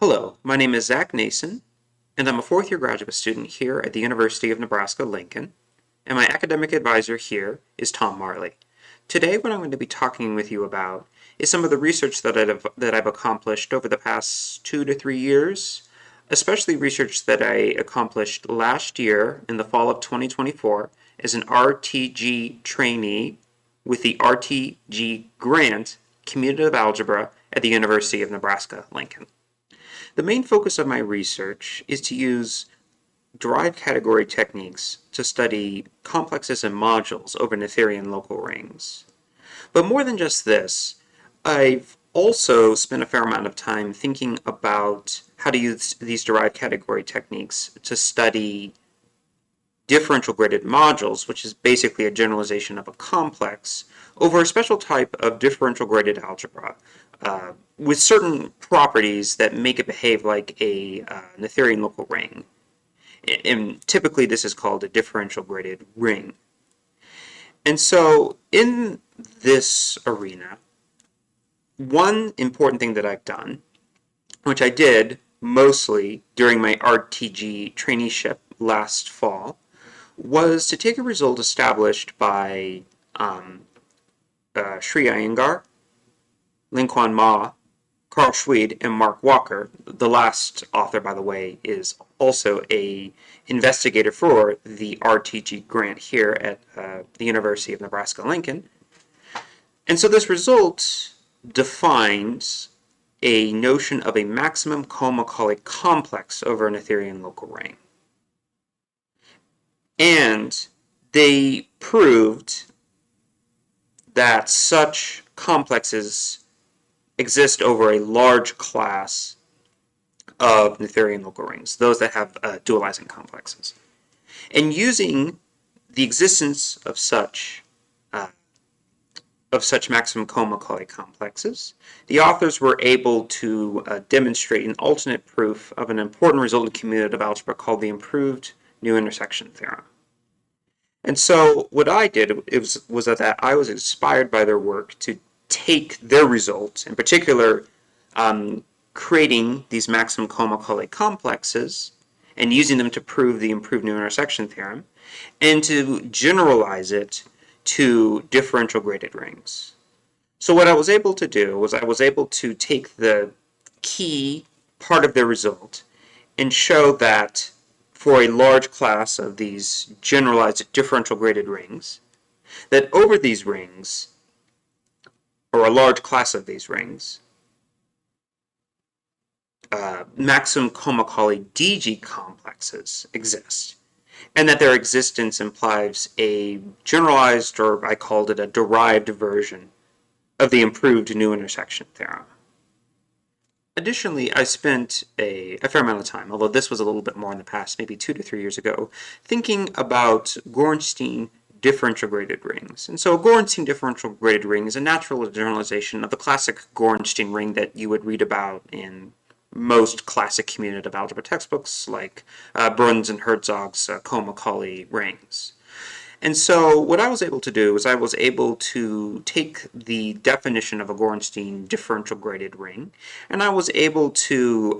Hello, my name is Zach Nason, and I'm a fourth year graduate student here at the University of Nebraska-Lincoln, and my academic advisor here is Tom Marley. Today, what I'm going to be talking with you about is some of the research that I've accomplished over the past 2 to 3 years, especially research that I accomplished last year in the fall of 2024 as an RTG trainee with the RTG grant Commutative Algebra at the University of Nebraska-Lincoln. The main focus of my research is to use derived category techniques to study complexes and modules over Noetherian local rings. But more than just this, I've also spent a fair amount of time thinking about how to use these derived category techniques to study differential graded modules, which is basically a generalization of a complex, over a special type of differential graded algebra with certain properties that make it behave like a Noetherian local ring. And typically this is called a differential graded ring. And so in this arena, one important thing that I've done, which I did mostly during my RTG traineeship last fall, was to take a result established by Sri Iyengar, Lin-Quan Ma, Carl Schweid, and Mark Walker. The last author, by the way, is also a investigator for the RTG grant here at the University of Nebraska-Lincoln. And so this result defines a notion of a maximum Co-Macaulay complex over a Noetherian local ring. And they proved that such complexes exist over a large class of Noetherian local rings, those that have dualizing complexes. And using the existence of such maximum Co-Macaulay complexes, the authors were able to demonstrate an alternate proof of an important result in commutative algebra called the improved new intersection theorem. And so what I did was that I was inspired by their work to take their results, in particular creating these maximum Co-Macaulay complexes and using them to prove the improved new intersection theorem, and to generalize it to differential graded rings. So what I was able to do was I was able to take the key part of their result and show that for a large class of these generalized differential graded rings, that over these rings, or a large class of these rings, maximum Co-Macaulay DG complexes exist, and that their existence implies a generalized, or I called it a derived version, of the improved new intersection theorem. Additionally, I spent a fair amount of time, although this was a little bit more in the past, maybe 2 to 3 years ago, thinking about Gorenstein differential graded rings. And so a Gorenstein differential graded ring is a natural generalization of the classic Gorenstein ring that you would read about in most classic commutative algebra textbooks, like Bruns and Herzog's Co-Macaulay rings. And so what I was able to do is I was able to take the definition of a Gorenstein differential graded ring, and I was able to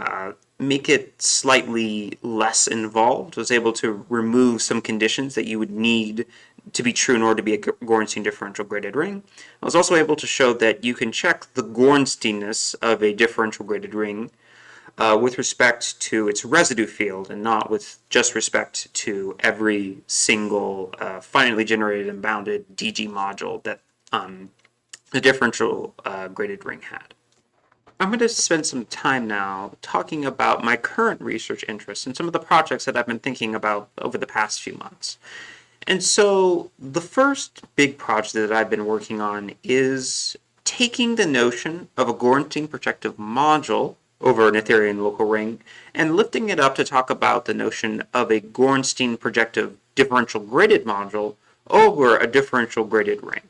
make it slightly less involved. I was able to remove some conditions that you would need to be true in order to be a Gorenstein differential graded ring. I was also able to show that you can check the Gorensteinness of a differential graded ring with respect to its residue field, and not with just respect to every single finitely generated and bounded DG module that the differential graded ring had. I'm going to spend some time now talking about my current research interests and some of the projects that I've been thinking about over the past few months. And so the first big project that I've been working on is taking the notion of a Gorenstein projective module over a Noetherian local ring and lifting it up to talk about the notion of a Gorenstein projective differential graded module over a differential graded ring.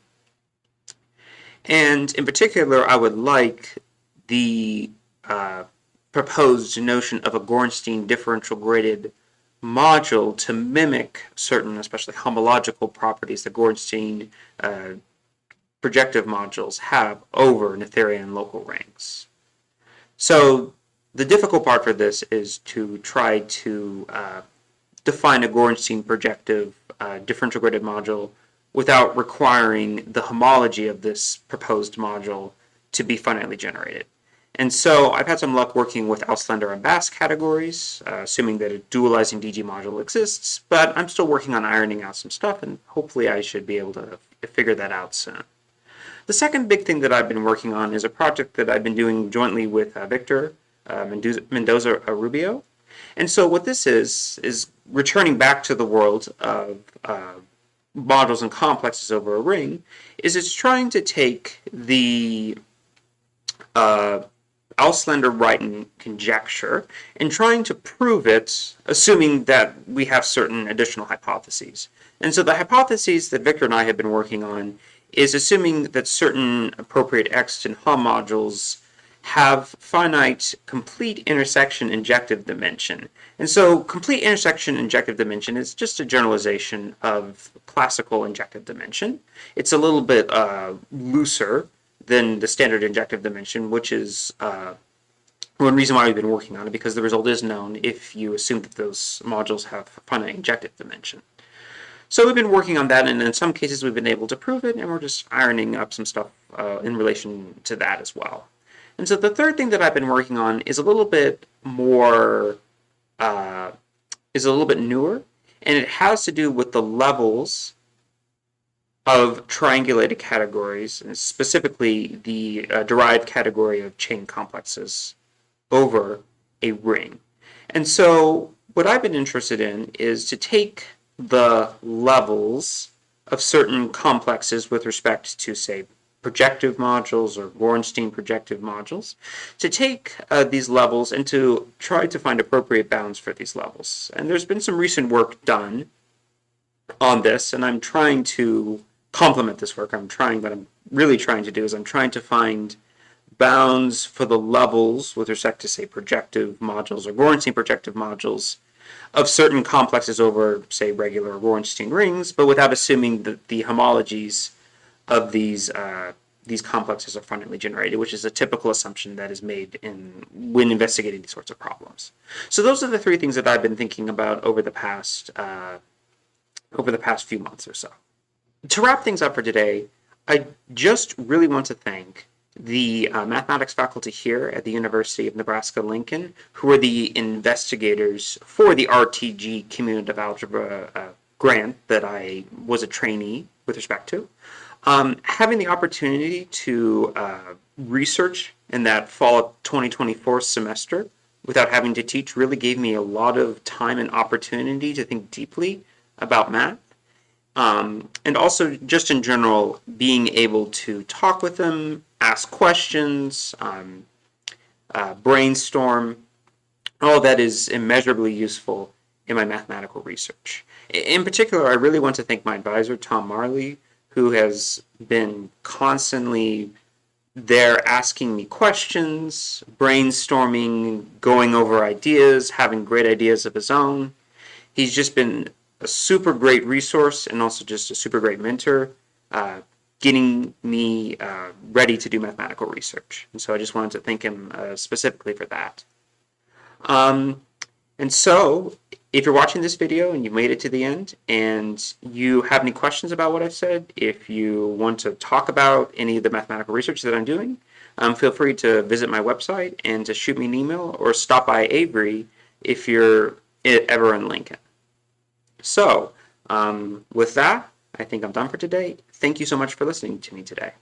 And in particular, I would like the proposed notion of a Gorenstein differential graded module to mimic certain, especially homological properties that Gorenstein projective modules have over Noetherian local rings. So The difficult part for this is to try to define a Gorenstein projective differential graded module without requiring the homology of this proposed module to be finitely generated. And so I've had some luck working with Auslander and Bass categories, assuming that a dualizing DG module exists, but I'm still working on ironing out some stuff, and hopefully I should be able to figure that out soon. The second big thing that I've been working on is a project that I've been doing jointly with Victor Mendoza Rubio. And so what this is returning back to the world of modules and complexes over a ring, is it's trying to take the Auslander-Brighton conjecture and trying to prove it, assuming that we have certain additional hypotheses. And so the hypotheses that Victor and I have been working on is assuming that certain appropriate X and Hom modules have finite complete intersection injective dimension. And so complete intersection injective dimension is just a generalization of classical injective dimension. It's a little bit looser than the standard injective dimension, which is one reason why we've been working on it, because the result is known if you assume that those modules have finite injective dimension. So we've been working on that, and in some cases we've been able to prove it, and we're just ironing up some stuff in relation to that as well. And so the third thing that I've been working on is a little bit more, is a little bit newer, and it has to do with the levels of triangulated categories, and specifically the derived category of chain complexes over a ring. And so what I've been interested in is to take the levels of certain complexes with respect to, say, projective modules or Gorenstein projective modules, to take these levels and to try to find appropriate bounds for these levels. And there's been some recent work done on this, and I'm trying to complement this work. What I'm really trying to do is I'm trying to find bounds for the levels with respect to, say, projective modules or Gorenstein projective modules of certain complexes over, say, regular Gorenstein rings, but without assuming that the homologies of these complexes are finitely generated, which is a typical assumption that is made when investigating these sorts of problems. So those are the three things that I've been thinking about over the past few months or so. To wrap things up for today, I just really want to thank the mathematics faculty here at the University of Nebraska-Lincoln, who are the investigators for the RTG Commutative Algebra grant that I was a trainee with respect to. Having the opportunity to research in that fall of 2024 semester without having to teach really gave me a lot of time and opportunity to think deeply about math. And also, just in general, being able to talk with them, ask questions, brainstorm, all that is immeasurably useful in my mathematical research. In particular, I really want to thank my advisor, Tom Marley, who has been constantly there asking me questions, brainstorming, going over ideas, having great ideas of his own. He's just been a super great resource and also just a super great mentor, getting me ready to do mathematical research. And so I just wanted to thank him specifically for that. And so if you're watching this video and you made it to the end and you have any questions about what I've said, if you want to talk about any of the mathematical research that I'm doing, feel free to visit my website and to shoot me an email or stop by Avery if you're ever in Lincoln. So with that, I think I'm done for today. Thank you so much for listening to me today.